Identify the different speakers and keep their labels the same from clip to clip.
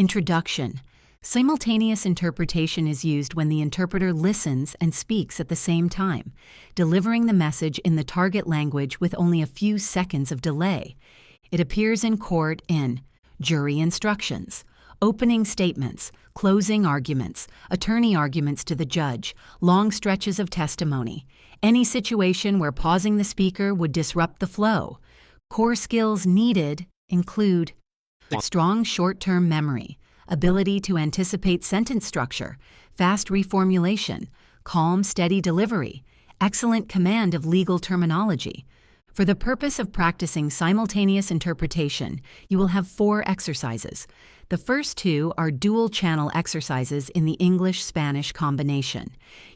Speaker 1: Introduction. Simultaneous interpretation is used when the interpreter listens and speaks at the same time, delivering the message in the target language with only a few seconds of delay. It appears in court in jury instructions, opening statements, closing arguments, attorney arguments to the judge, long stretches of testimony, any situation where pausing the speaker would disrupt the flow. Core skills needed include strong short-term memory, ability to anticipate sentence structure, fast reformulation, calm, steady delivery, excellent command of legal terminology. For the purpose of practicing simultaneous interpretation, you will have 4 exercises. The first 2 are dual-channel exercises in the English-Spanish combination.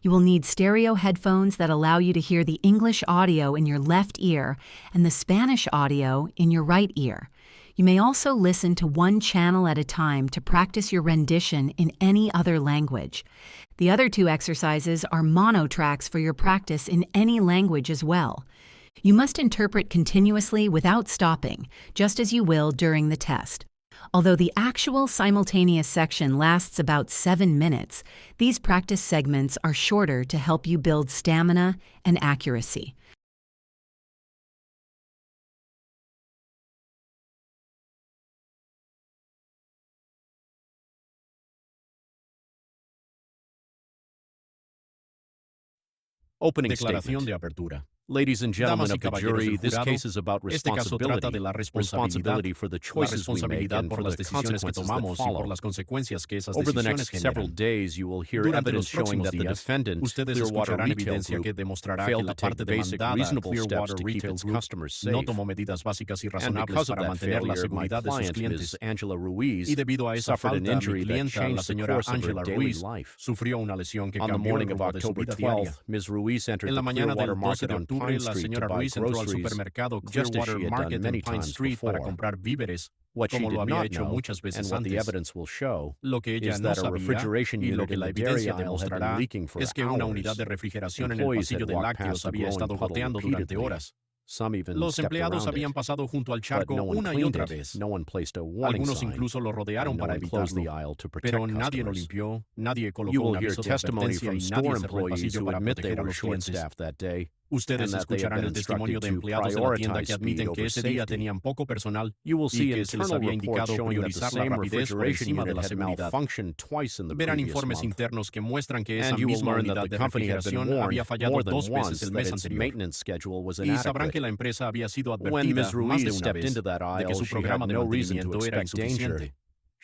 Speaker 1: You will need stereo headphones that allow you to hear the English audio in your left ear and the Spanish audio in your right ear. You may also listen to one channel at a time to practice your rendition in any other language. The other 2 exercises are mono tracks for your practice in any language as well. You must interpret continuously without stopping, just as you will during the test. Although the actual simultaneous section lasts about 7 minutes, these practice segments are shorter to help you build stamina and accuracy.
Speaker 2: Opening
Speaker 3: Declaración
Speaker 2: statement.
Speaker 3: de apertura.
Speaker 2: Ladies and gentlemen
Speaker 3: Damas y
Speaker 2: of the
Speaker 3: caballeros
Speaker 2: jury,
Speaker 3: del
Speaker 2: this
Speaker 3: jurado,
Speaker 2: case is about
Speaker 3: este caso trata de la
Speaker 2: responsibility for the choices we make
Speaker 3: responsabilidad
Speaker 2: and
Speaker 3: por
Speaker 2: for
Speaker 3: las
Speaker 2: the
Speaker 3: decisiones que
Speaker 2: consequences that
Speaker 3: tomamos y por
Speaker 2: follow.
Speaker 3: las consecuencias que esas
Speaker 2: Over the
Speaker 3: decisiones
Speaker 2: next several
Speaker 3: generan.
Speaker 2: days, you will hear
Speaker 3: Durante
Speaker 2: evidence
Speaker 3: los
Speaker 2: showing
Speaker 3: próximos
Speaker 2: that the
Speaker 3: días,
Speaker 2: defendant,
Speaker 3: ustedes
Speaker 2: Clearwater
Speaker 3: escucharán
Speaker 2: Retail
Speaker 3: evidencia que
Speaker 2: Group,
Speaker 3: demostrará que
Speaker 2: failed
Speaker 3: la
Speaker 2: to take
Speaker 3: parte
Speaker 2: basic,
Speaker 3: demandada,
Speaker 2: reasonable steps
Speaker 3: Clearwater
Speaker 2: to keep
Speaker 3: Retail
Speaker 2: its
Speaker 3: Group,
Speaker 2: customers
Speaker 3: no
Speaker 2: safe.
Speaker 3: tomó medidas básicas y
Speaker 2: And
Speaker 3: razonables
Speaker 2: because of
Speaker 3: para
Speaker 2: that
Speaker 3: mantener la
Speaker 2: failure, my
Speaker 3: seguridad de sus
Speaker 2: client,
Speaker 3: clientes.
Speaker 2: Ms. Angela Ruiz,
Speaker 3: Y debido a esa
Speaker 2: suffered an
Speaker 3: falta, mi
Speaker 2: injury that
Speaker 3: clienta, la
Speaker 2: changed the
Speaker 3: señora
Speaker 2: course of her
Speaker 3: Angela
Speaker 2: daily
Speaker 3: Ruiz,
Speaker 2: life.
Speaker 3: sufrió una lesión que
Speaker 2: On the
Speaker 3: cambió el
Speaker 2: morning of
Speaker 3: rumbo de su
Speaker 2: October
Speaker 3: vida diaria.
Speaker 2: 12th, Ms. Ruiz entered
Speaker 3: En la
Speaker 2: the
Speaker 3: mañana
Speaker 2: Clearwater
Speaker 3: del 12
Speaker 2: Market
Speaker 3: de
Speaker 2: on
Speaker 3: octubre,
Speaker 2: Pine
Speaker 3: la
Speaker 2: Street to
Speaker 3: señora
Speaker 2: buy
Speaker 3: Ruiz entró al
Speaker 2: groceries,
Speaker 3: supermercado
Speaker 2: just as
Speaker 3: Clearwater
Speaker 2: she had done
Speaker 3: Market
Speaker 2: many
Speaker 3: en Pine
Speaker 2: times
Speaker 3: Street para
Speaker 2: before.
Speaker 3: comprar víveres,
Speaker 2: What she
Speaker 3: como
Speaker 2: did
Speaker 3: lo había
Speaker 2: not
Speaker 3: hecho
Speaker 2: know,
Speaker 3: muchas
Speaker 2: and
Speaker 3: veces
Speaker 2: what the
Speaker 3: antes.
Speaker 2: evidence will show,
Speaker 3: Lo que ella
Speaker 2: is
Speaker 3: no
Speaker 2: that a
Speaker 3: sabía
Speaker 2: refrigeration
Speaker 3: y lo
Speaker 2: unit
Speaker 3: que
Speaker 2: in
Speaker 3: la
Speaker 2: the dairy
Speaker 3: evidencia
Speaker 2: aisle had been
Speaker 3: demostrará
Speaker 2: leaking for
Speaker 3: es que una unidad
Speaker 2: hours.
Speaker 3: de refrigeración en el
Speaker 2: Employees
Speaker 3: pasillo
Speaker 2: had
Speaker 3: de
Speaker 2: walked past
Speaker 3: lácteos
Speaker 2: the
Speaker 3: había
Speaker 2: glowing
Speaker 3: estado
Speaker 2: puddle
Speaker 3: goteando durante
Speaker 2: repeatedly.
Speaker 3: horas.
Speaker 2: Some even
Speaker 3: Los
Speaker 2: stepped
Speaker 3: empleados
Speaker 2: around
Speaker 3: habían
Speaker 2: it,
Speaker 3: pasado junto al
Speaker 2: but
Speaker 3: charco
Speaker 2: no one
Speaker 3: una y
Speaker 2: cleaned
Speaker 3: otra
Speaker 2: it.
Speaker 3: vez.
Speaker 2: No one placed a warning
Speaker 3: Algunos
Speaker 2: sign,
Speaker 3: incluso lo rodearon
Speaker 2: and no
Speaker 3: para
Speaker 2: one closed the
Speaker 3: evitarlo.
Speaker 2: aisle to protect
Speaker 3: Pero nadie lo
Speaker 2: customers.
Speaker 3: limpió, nadie
Speaker 2: You
Speaker 3: colocó
Speaker 2: will
Speaker 3: un
Speaker 2: hear
Speaker 3: aviso de
Speaker 2: testimony
Speaker 3: advertencia
Speaker 2: from
Speaker 3: y
Speaker 2: store
Speaker 3: nadie cerró el
Speaker 2: employees
Speaker 3: pasillo
Speaker 2: who
Speaker 3: para
Speaker 2: admit they
Speaker 3: proteger a
Speaker 2: were
Speaker 3: los clientes.
Speaker 2: short-staffed that day,
Speaker 3: Ustedes
Speaker 2: and that they have
Speaker 3: escucharán
Speaker 2: been
Speaker 3: el testimonio de
Speaker 2: instructed to
Speaker 3: empleados de la tienda
Speaker 2: prioritize
Speaker 3: que admiten
Speaker 2: speed
Speaker 3: que
Speaker 2: over
Speaker 3: ese día
Speaker 2: safety.
Speaker 3: tenían poco personal
Speaker 2: You will
Speaker 3: y
Speaker 2: see
Speaker 3: que se les
Speaker 2: internal
Speaker 3: había
Speaker 2: reports
Speaker 3: indicado
Speaker 2: showing that the
Speaker 3: priorizar la
Speaker 2: same
Speaker 3: rapidez por
Speaker 2: refrigeration
Speaker 3: encima de
Speaker 2: unit
Speaker 3: la
Speaker 2: had
Speaker 3: seguridad.
Speaker 2: malfunctioned twice in the
Speaker 3: Verán
Speaker 2: previous
Speaker 3: informes
Speaker 2: month.
Speaker 3: internos que muestran que esa
Speaker 2: And you will
Speaker 3: misma
Speaker 2: learn that
Speaker 3: unidad
Speaker 2: the
Speaker 3: de
Speaker 2: company had been
Speaker 3: refrigeración había
Speaker 2: warned
Speaker 3: fallado
Speaker 2: more than
Speaker 3: 2 veces
Speaker 2: once
Speaker 3: el
Speaker 2: that
Speaker 3: mes
Speaker 2: its
Speaker 3: anterior.
Speaker 2: maintenance schedule was
Speaker 3: Y sabrán que
Speaker 2: inadequate.
Speaker 3: la empresa había sido
Speaker 2: When
Speaker 3: advertida
Speaker 2: Ms.
Speaker 3: más de
Speaker 2: Ruiz
Speaker 3: una
Speaker 2: stepped
Speaker 3: vez
Speaker 2: into that
Speaker 3: de que
Speaker 2: aisle,
Speaker 3: su
Speaker 2: she had
Speaker 3: programa de
Speaker 2: no reason to
Speaker 3: mantenimiento era
Speaker 2: expect
Speaker 3: insuficiente.
Speaker 2: danger.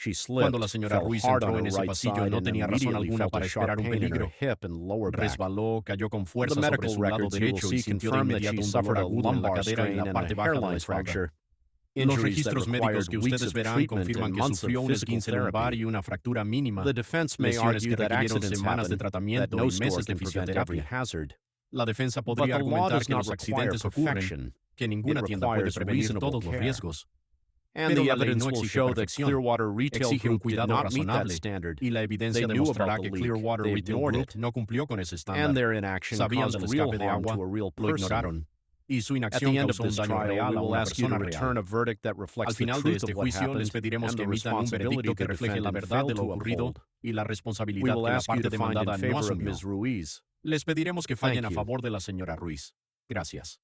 Speaker 2: She
Speaker 3: Cuando
Speaker 2: slipped,
Speaker 3: la señora
Speaker 2: fell
Speaker 3: Ruiz
Speaker 2: hard
Speaker 3: entró
Speaker 2: on
Speaker 3: en
Speaker 2: her
Speaker 3: ese
Speaker 2: right
Speaker 3: pasillo
Speaker 2: side,
Speaker 3: no
Speaker 2: and
Speaker 3: tenía razón
Speaker 2: immediately
Speaker 3: alguna
Speaker 2: felt
Speaker 3: para
Speaker 2: a sharp
Speaker 3: esperar un
Speaker 2: pain in her
Speaker 3: peligro.
Speaker 2: hip and lower back.
Speaker 3: Resbaló, cayó con
Speaker 2: The
Speaker 3: fuerza sobre
Speaker 2: medical
Speaker 3: su lado
Speaker 2: records you will
Speaker 3: derecho y
Speaker 2: see
Speaker 3: sintió de
Speaker 2: confirm that
Speaker 3: inmediato
Speaker 2: she
Speaker 3: un dolor
Speaker 2: suffered a
Speaker 3: agudo en la
Speaker 2: lumbar
Speaker 3: cadera y
Speaker 2: strain
Speaker 3: la
Speaker 2: and a
Speaker 3: parte baja de la
Speaker 2: hairline
Speaker 3: espalda.
Speaker 2: fracture.
Speaker 3: Los
Speaker 2: Injuries that
Speaker 3: registros médicos que
Speaker 2: required weeks
Speaker 3: ustedes
Speaker 2: of
Speaker 3: verán
Speaker 2: treatment
Speaker 3: confirman
Speaker 2: and
Speaker 3: que
Speaker 2: months of
Speaker 3: sufrió un
Speaker 2: physical
Speaker 3: esguince lumbar
Speaker 2: therapy.
Speaker 3: y una fractura mínima,
Speaker 2: The defense may
Speaker 3: lesiones
Speaker 2: argue
Speaker 3: que
Speaker 2: that
Speaker 3: requirieron
Speaker 2: accidents
Speaker 3: semanas de
Speaker 2: happen, that
Speaker 3: tratamiento
Speaker 2: no
Speaker 3: y
Speaker 2: store
Speaker 3: meses de
Speaker 2: can prevent every
Speaker 3: fisioterapia.
Speaker 2: hazard.
Speaker 3: La defensa
Speaker 2: But
Speaker 3: podría
Speaker 2: the law
Speaker 3: argumentar
Speaker 2: does
Speaker 3: que
Speaker 2: not
Speaker 3: los
Speaker 2: require
Speaker 3: accidentes ocurren,
Speaker 2: perfection.
Speaker 3: que ninguna
Speaker 2: It
Speaker 3: tienda puede
Speaker 2: requires
Speaker 3: prevenir
Speaker 2: reasonable
Speaker 3: todos los
Speaker 2: care.
Speaker 3: riesgos.
Speaker 2: And
Speaker 3: Pero
Speaker 2: the
Speaker 3: la ley
Speaker 2: evidence
Speaker 3: no
Speaker 2: will
Speaker 3: exige
Speaker 2: show that
Speaker 3: perfección,
Speaker 2: Clearwater Retail
Speaker 3: exige un
Speaker 2: Group did
Speaker 3: cuidado
Speaker 2: not meet that
Speaker 3: razonable,
Speaker 2: standard.
Speaker 3: y la
Speaker 2: They
Speaker 3: evidencia
Speaker 2: knew
Speaker 3: demostrará
Speaker 2: about
Speaker 3: que
Speaker 2: the leak,
Speaker 3: Clearwater
Speaker 2: they
Speaker 3: Retail
Speaker 2: ignored
Speaker 3: Group
Speaker 2: it,
Speaker 3: no cumplió con ese
Speaker 2: and
Speaker 3: estándar.
Speaker 2: their inaction
Speaker 3: Sabían
Speaker 2: caused
Speaker 3: del
Speaker 2: real
Speaker 3: escape de
Speaker 2: harm
Speaker 3: agua,
Speaker 2: to a real
Speaker 3: lo
Speaker 2: person.
Speaker 3: ignoraron, y su
Speaker 2: At
Speaker 3: inacción
Speaker 2: the end of
Speaker 3: causó un
Speaker 2: this
Speaker 3: daño
Speaker 2: trial,
Speaker 3: real
Speaker 2: we
Speaker 3: a
Speaker 2: will
Speaker 3: una
Speaker 2: ask you to
Speaker 3: persona
Speaker 2: return
Speaker 3: real.
Speaker 2: a verdict that
Speaker 3: Al
Speaker 2: reflects the
Speaker 3: final de
Speaker 2: truth
Speaker 3: este
Speaker 2: of what
Speaker 3: juicio les
Speaker 2: happened
Speaker 3: pediremos
Speaker 2: and
Speaker 3: que
Speaker 2: the
Speaker 3: emitan un
Speaker 2: responsibility
Speaker 3: veredicto que
Speaker 2: the
Speaker 3: refleje la
Speaker 2: defendant
Speaker 3: verdad de
Speaker 2: failed
Speaker 3: lo
Speaker 2: to
Speaker 3: ocurrido
Speaker 2: uphold.
Speaker 3: y la
Speaker 2: We
Speaker 3: responsabilidad
Speaker 2: will
Speaker 3: que la
Speaker 2: ask you
Speaker 3: parte
Speaker 2: to find
Speaker 3: demandada
Speaker 2: in
Speaker 3: no
Speaker 2: favor of
Speaker 3: asumió.
Speaker 2: Ms. Ruiz.
Speaker 3: Les pediremos que fallen a
Speaker 2: Thank you.
Speaker 3: favor de la señora Ruiz. Gracias.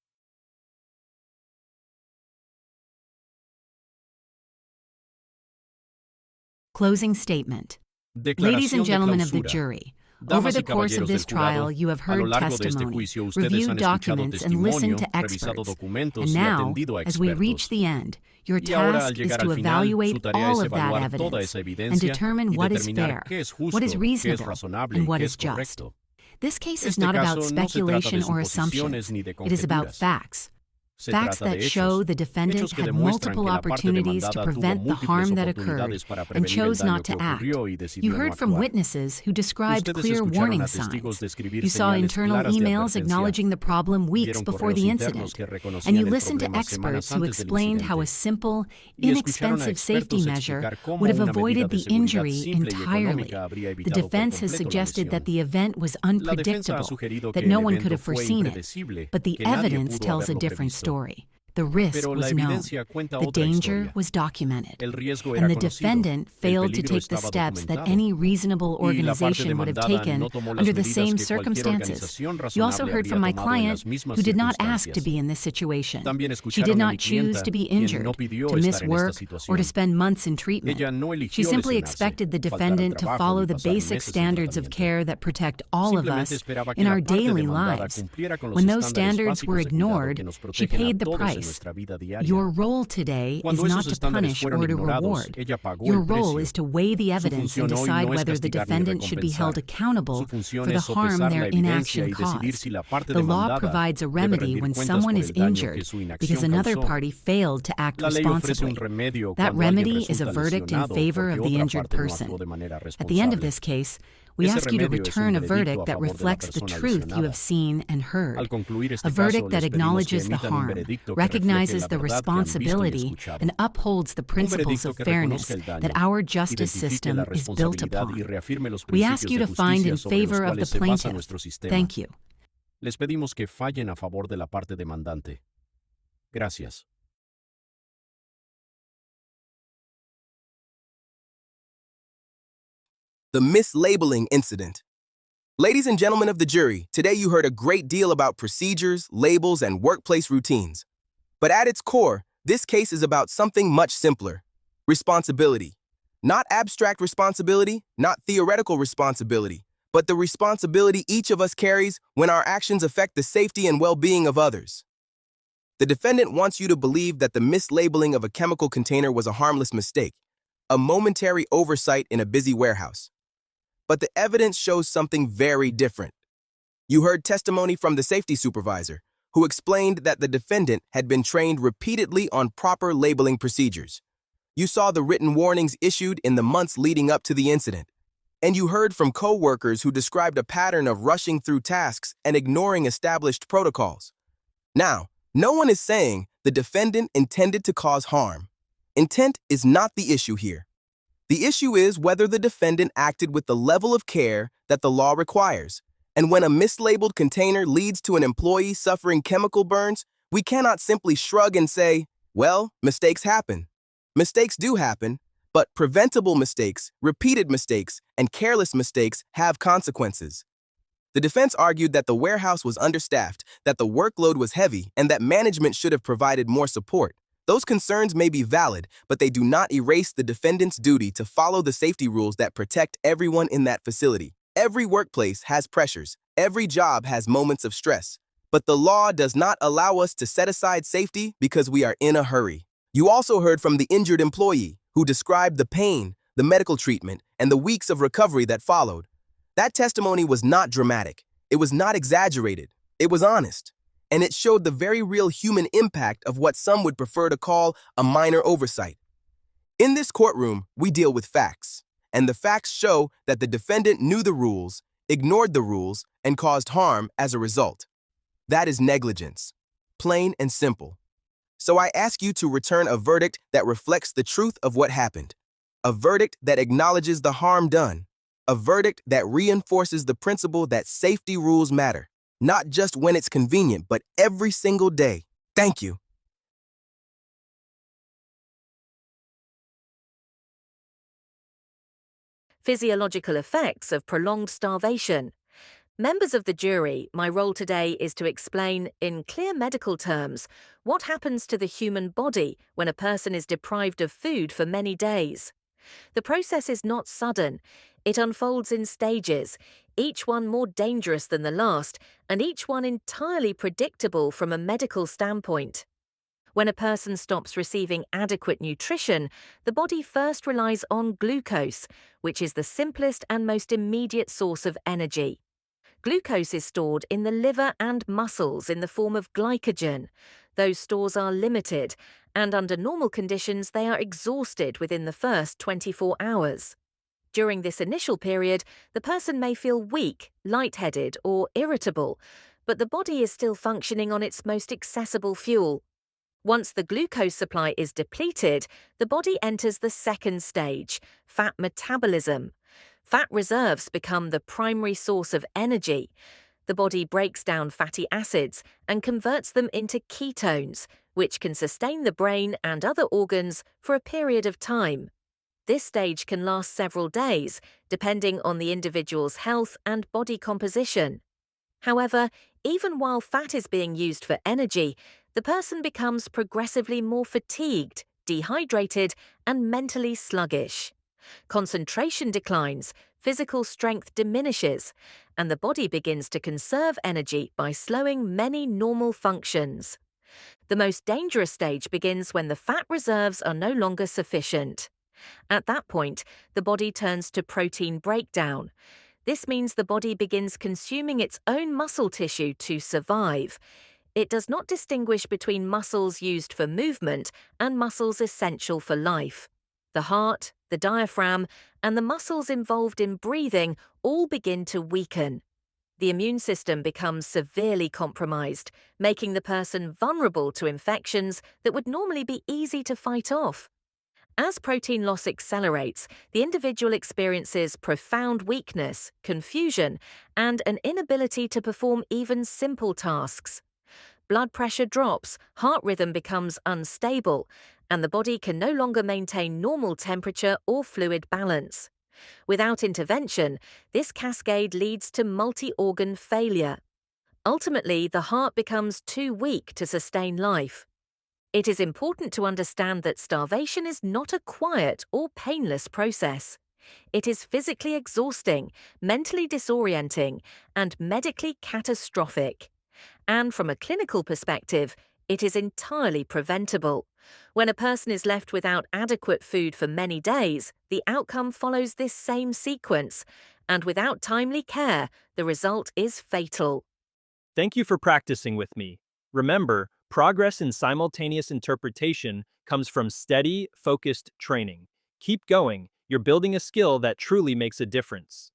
Speaker 1: Closing statement.
Speaker 3: Declaración
Speaker 1: Ladies and
Speaker 3: de
Speaker 1: gentlemen of the
Speaker 3: clausura.
Speaker 1: jury, over
Speaker 3: Damas y
Speaker 1: the course of
Speaker 3: caballeros
Speaker 1: this
Speaker 3: del jurado,
Speaker 1: trial, you have
Speaker 3: a lo
Speaker 1: heard
Speaker 3: largo de este
Speaker 1: testimony,
Speaker 3: juicio ustedes
Speaker 1: reviewed
Speaker 3: han escuchado
Speaker 1: documents, and listened
Speaker 3: testimonio,
Speaker 1: to
Speaker 3: revisado
Speaker 1: experts.
Speaker 3: documentos
Speaker 1: And
Speaker 3: y
Speaker 1: now,
Speaker 3: atendido a
Speaker 1: as we reach
Speaker 3: expertos.
Speaker 1: the end, your
Speaker 3: Y ahora, al
Speaker 1: task is
Speaker 3: llegar
Speaker 1: to
Speaker 3: al final,
Speaker 1: evaluate
Speaker 3: su tarea
Speaker 1: all
Speaker 3: es
Speaker 1: of that
Speaker 3: evaluar toda
Speaker 1: evidence
Speaker 3: esa
Speaker 1: and
Speaker 3: evidencia
Speaker 1: determine
Speaker 3: y
Speaker 1: what is
Speaker 3: determinar
Speaker 1: fair,
Speaker 3: qué es justo,
Speaker 1: what is
Speaker 3: qué es
Speaker 1: reasonable,
Speaker 3: razonable
Speaker 1: and
Speaker 3: y
Speaker 1: what
Speaker 3: qué
Speaker 1: is
Speaker 3: es
Speaker 1: just.
Speaker 3: correcto.
Speaker 1: This case is
Speaker 3: Este
Speaker 1: not about
Speaker 3: caso no se trata de
Speaker 1: speculation or
Speaker 3: suposiciones
Speaker 1: assumptions.
Speaker 3: ni de
Speaker 1: It is about
Speaker 3: conjeturas.
Speaker 1: facts.
Speaker 3: Se
Speaker 1: Facts
Speaker 3: trata
Speaker 1: that
Speaker 3: de
Speaker 1: show
Speaker 3: hechos,
Speaker 1: the defendant
Speaker 3: hechos que
Speaker 1: had
Speaker 3: demuestran
Speaker 1: multiple
Speaker 3: que la parte
Speaker 1: opportunities to
Speaker 3: demandada tuvo
Speaker 1: prevent the
Speaker 3: múltiples
Speaker 1: harm that occurred
Speaker 3: oportunidades para
Speaker 1: and
Speaker 3: prevenir el
Speaker 1: chose
Speaker 3: daño
Speaker 1: not
Speaker 3: que
Speaker 1: to act.
Speaker 3: ocurrió y decidió
Speaker 1: You
Speaker 3: no
Speaker 1: heard from
Speaker 3: actuar.
Speaker 1: witnesses who described
Speaker 3: Ustedes
Speaker 1: clear
Speaker 3: escucharon
Speaker 1: warning
Speaker 3: a testigos
Speaker 1: signs.
Speaker 3: describir
Speaker 1: You saw
Speaker 3: señales
Speaker 1: internal
Speaker 3: claras de
Speaker 1: emails
Speaker 3: advertencia.
Speaker 1: acknowledging the problem weeks
Speaker 3: Vieron
Speaker 1: before
Speaker 3: correos
Speaker 1: the
Speaker 3: internos
Speaker 1: incident.
Speaker 3: que reconocían
Speaker 1: And you
Speaker 3: el
Speaker 1: listened to
Speaker 3: problema
Speaker 1: experts
Speaker 3: semanas
Speaker 1: who
Speaker 3: antes del
Speaker 1: explained how a
Speaker 3: incidente.
Speaker 1: simple,
Speaker 3: Y escucharon a
Speaker 1: inexpensive safety
Speaker 3: expertos
Speaker 1: measure
Speaker 3: explicar cómo
Speaker 1: would have
Speaker 3: una medida
Speaker 1: avoided
Speaker 3: de
Speaker 1: the
Speaker 3: seguridad
Speaker 1: injury
Speaker 3: simple y
Speaker 1: entirely.
Speaker 3: económica habría
Speaker 1: The
Speaker 3: evitado por
Speaker 1: defense has
Speaker 3: completo la
Speaker 1: suggested that
Speaker 3: lesión.
Speaker 1: the event was
Speaker 3: La defensa ha
Speaker 1: unpredictable,
Speaker 3: sugerido
Speaker 1: that
Speaker 3: que
Speaker 1: no
Speaker 3: el
Speaker 1: one could
Speaker 3: evento
Speaker 1: have
Speaker 3: fue
Speaker 1: foreseen it.
Speaker 3: impredecible,
Speaker 1: But the
Speaker 3: que nadie
Speaker 1: evidence
Speaker 3: pudo
Speaker 1: tells a
Speaker 3: haberlo
Speaker 1: different
Speaker 3: previsto.
Speaker 1: story. The risk
Speaker 3: Pero la
Speaker 1: was known.
Speaker 3: evidencia cuenta
Speaker 1: The
Speaker 3: otra
Speaker 1: danger
Speaker 3: historia.
Speaker 1: was documented.
Speaker 3: El riesgo era
Speaker 1: And the
Speaker 3: conocido.
Speaker 1: defendant
Speaker 3: El
Speaker 1: failed to
Speaker 3: peligro
Speaker 1: take the
Speaker 3: estaba
Speaker 1: steps that
Speaker 3: documentado.
Speaker 1: any reasonable
Speaker 3: Y la parte
Speaker 1: organization would have
Speaker 3: demandada
Speaker 1: taken
Speaker 3: no tomó las
Speaker 1: under the
Speaker 3: medidas
Speaker 1: same
Speaker 3: que cualquier
Speaker 1: circumstances.
Speaker 3: organización
Speaker 1: You also
Speaker 3: razonable
Speaker 1: heard from
Speaker 3: habría
Speaker 1: my
Speaker 3: tomado en
Speaker 1: client,
Speaker 3: las mismas
Speaker 1: who did not ask to
Speaker 3: circunstancias.
Speaker 1: be in this situation.
Speaker 3: También
Speaker 1: She did
Speaker 3: escucharon a
Speaker 1: not
Speaker 3: mi
Speaker 1: choose
Speaker 3: clienta,
Speaker 1: to be
Speaker 3: quien
Speaker 1: injured,
Speaker 3: no pidió
Speaker 1: to miss
Speaker 3: estar en
Speaker 1: work,
Speaker 3: esta situación.
Speaker 1: or to spend months in treatment.
Speaker 3: Ella no
Speaker 1: She
Speaker 3: eligió
Speaker 1: simply
Speaker 3: lesionarse,
Speaker 1: expected the
Speaker 3: faltar al
Speaker 1: defendant to
Speaker 3: trabajo
Speaker 1: follow
Speaker 3: y
Speaker 1: the
Speaker 3: pasar
Speaker 1: basic
Speaker 3: meses en
Speaker 1: standards of
Speaker 3: tratamiento.
Speaker 1: care that protect all of
Speaker 3: Simplemente
Speaker 1: us
Speaker 3: esperaba que
Speaker 1: in
Speaker 3: la
Speaker 1: our
Speaker 3: parte
Speaker 1: daily
Speaker 3: demandada
Speaker 1: lives.
Speaker 3: cumpliera con los
Speaker 1: When those
Speaker 3: estándares
Speaker 1: standards were
Speaker 3: básicos de cuidado
Speaker 1: ignored,
Speaker 3: que nos
Speaker 1: she
Speaker 3: protegen a
Speaker 1: paid the
Speaker 3: todos en
Speaker 1: price.
Speaker 3: nuestra vida diaria.
Speaker 1: Your role today is
Speaker 3: Cuando
Speaker 1: not
Speaker 3: esos
Speaker 1: to
Speaker 3: estándares
Speaker 1: punish
Speaker 3: fueron
Speaker 1: or to
Speaker 3: ignorados,
Speaker 1: reward.
Speaker 3: ella pagó
Speaker 1: Your
Speaker 3: el
Speaker 1: role
Speaker 3: precio.
Speaker 1: is to weigh the
Speaker 3: Su
Speaker 1: evidence and
Speaker 3: función hoy
Speaker 1: decide
Speaker 3: no es
Speaker 1: whether the
Speaker 3: castigar ni
Speaker 1: defendant should be held
Speaker 3: recompensar.
Speaker 1: accountable
Speaker 3: Su función
Speaker 1: for the
Speaker 3: es
Speaker 1: harm
Speaker 3: sopesar
Speaker 1: their
Speaker 3: la evidencia
Speaker 1: inaction
Speaker 3: y decidir
Speaker 1: caused.
Speaker 3: si la parte
Speaker 1: The law
Speaker 3: demandada
Speaker 1: provides a
Speaker 3: debe
Speaker 1: remedy
Speaker 3: rendir
Speaker 1: when
Speaker 3: cuentas
Speaker 1: someone
Speaker 3: por
Speaker 1: is
Speaker 3: el daño
Speaker 1: injured
Speaker 3: que su
Speaker 1: because
Speaker 3: inacción
Speaker 1: another
Speaker 3: causó.
Speaker 1: party failed to act
Speaker 3: La ley ofrece un
Speaker 1: responsibly.
Speaker 3: remedio
Speaker 1: That
Speaker 3: cuando alguien
Speaker 1: remedy is a
Speaker 3: resulta
Speaker 1: verdict in
Speaker 3: lesionado
Speaker 1: favor
Speaker 3: porque
Speaker 1: of the
Speaker 3: otra
Speaker 1: injured
Speaker 3: parte no
Speaker 1: person.
Speaker 3: actuó de manera
Speaker 1: At the end of
Speaker 3: responsable.
Speaker 1: this case, we
Speaker 3: Ese
Speaker 1: ask you to
Speaker 3: remedio es
Speaker 1: return
Speaker 3: un
Speaker 1: a
Speaker 3: veredicto
Speaker 1: verdict
Speaker 3: a
Speaker 1: that
Speaker 3: favor de la
Speaker 1: reflects the
Speaker 3: persona
Speaker 1: truth you
Speaker 3: lesionada.
Speaker 1: have seen and heard.
Speaker 3: Al concluir este
Speaker 1: A
Speaker 3: caso,
Speaker 1: verdict that
Speaker 3: les pedimos que
Speaker 1: acknowledges the
Speaker 3: emitan un
Speaker 1: harm,
Speaker 3: veredicto que refleje
Speaker 1: recognizes
Speaker 3: la
Speaker 1: the
Speaker 3: verdad que han visto y
Speaker 1: responsibility,
Speaker 3: escuchado.
Speaker 1: and upholds the
Speaker 3: Un
Speaker 1: principles
Speaker 3: veredicto
Speaker 1: of
Speaker 3: que
Speaker 1: fairness
Speaker 3: reconozca el daño,
Speaker 1: that our justice
Speaker 3: identifique la
Speaker 1: system is built
Speaker 3: responsabilidad y
Speaker 1: upon.
Speaker 3: reafirme los
Speaker 1: We ask
Speaker 3: principios
Speaker 1: you
Speaker 3: de
Speaker 1: to find
Speaker 3: justicia
Speaker 1: in
Speaker 3: sobre los
Speaker 1: favor of the
Speaker 3: cuales se basa
Speaker 1: plaintiff.
Speaker 3: nuestro sistema.
Speaker 1: Thank you.
Speaker 3: Les pedimos que fallen a favor de la parte demandante. Gracias.
Speaker 4: The mislabeling incident. Ladies and gentlemen of the jury, today you heard a great deal about procedures, labels, and workplace routines. But at its core, this case is about something much simpler: responsibility. Not abstract responsibility, not theoretical responsibility, but the responsibility each of us carries when our actions affect the safety and well-being of others. The defendant wants you to believe that the mislabeling of a chemical container was a harmless mistake, a momentary oversight in a busy warehouse. But the evidence shows something very different. You heard testimony from the safety supervisor, who explained that the defendant had been trained repeatedly on proper labeling procedures. You saw the written warnings issued in the months leading up to the incident. And you heard from co-workers who described a pattern of rushing through tasks and ignoring established protocols. Now, no one is saying the defendant intended to cause harm. Intent is not the issue here. The issue is whether the defendant acted with the level of care that the law requires. And when a mislabeled container leads to an employee suffering chemical burns, we cannot simply shrug and say, well, mistakes happen. Mistakes do happen, but preventable mistakes, repeated mistakes, and careless mistakes have consequences. The defense argued that the warehouse was understaffed, that the workload was heavy, and that management should have provided more support. Those concerns may be valid, but they do not erase the defendant's duty to follow the safety rules that protect everyone in that facility. Every workplace has pressures. Every job has moments of stress. But the law does not allow us to set aside safety because we are in a hurry. You also heard from the injured employee, who described the pain, the medical treatment, and the weeks of recovery that followed. That testimony was not dramatic. It was not exaggerated. It was honest. And it showed the very real human impact of what some would prefer to call a minor oversight. In this courtroom, we deal with facts, and the facts show that the defendant knew the rules, ignored the rules, and caused harm as a result. That is negligence, plain and simple. So I ask you to return a verdict that reflects the truth of what happened, a verdict that acknowledges the harm done, a verdict that reinforces the principle that safety rules matter. Not just when it's convenient, but every single day. Thank you.
Speaker 5: Physiological effects of prolonged starvation. Members of the jury, my role today is to explain, in clear medical terms, what happens to the human body when a person is deprived of food for many days. The process is not sudden. It unfolds in stages, each one more dangerous than the last, and each one entirely predictable from a medical standpoint. When a person stops receiving adequate nutrition, the body first relies on glucose, which is the simplest and most immediate source of energy. Glucose is stored in the liver and muscles in the form of glycogen. Those stores are limited, and under normal conditions they are exhausted within the first 24 hours. During this initial period, the person may feel weak, lightheaded, or irritable, but the body is still functioning on its most accessible fuel. Once the glucose supply is depleted, the body enters the second stage, fat metabolism. Fat reserves become the primary source of energy. The body breaks down fatty acids and converts them into ketones, which can sustain the brain and other organs for a period of time. This stage can last several days, depending on the individual's health and body composition. However, even while fat is being used for energy, the person becomes progressively more fatigued, dehydrated, and mentally sluggish. Concentration declines, physical strength diminishes, and the body begins to conserve energy by slowing many normal functions. The most dangerous stage begins when the fat reserves are no longer sufficient. At that point, the body turns to protein breakdown. This means the body begins consuming its own muscle tissue to survive. It does not distinguish between muscles used for movement and muscles essential for life. The heart, the diaphragm, and the muscles involved in breathing all begin to weaken. The immune system becomes severely compromised, making the person vulnerable to infections that would normally be easy to fight off. As protein loss accelerates, the individual experiences profound weakness, confusion, and an inability to perform even simple tasks. Blood pressure drops, heart rhythm becomes unstable, and the body can no longer maintain normal temperature or fluid balance. Without intervention, this cascade leads to multi-organ failure. Ultimately, the heart becomes too weak to sustain life. It is important to understand that starvation is not a quiet or painless process. It is physically exhausting, mentally disorienting, and medically catastrophic. And from a clinical perspective, it is entirely preventable. When a person is left without adequate food for many days, the outcome follows this same sequence, and without timely care, the result is fatal.
Speaker 6: Thank you for practicing with me. Remember, progress in simultaneous interpretation comes from steady, focused training. Keep going. You're building a skill that truly makes a difference.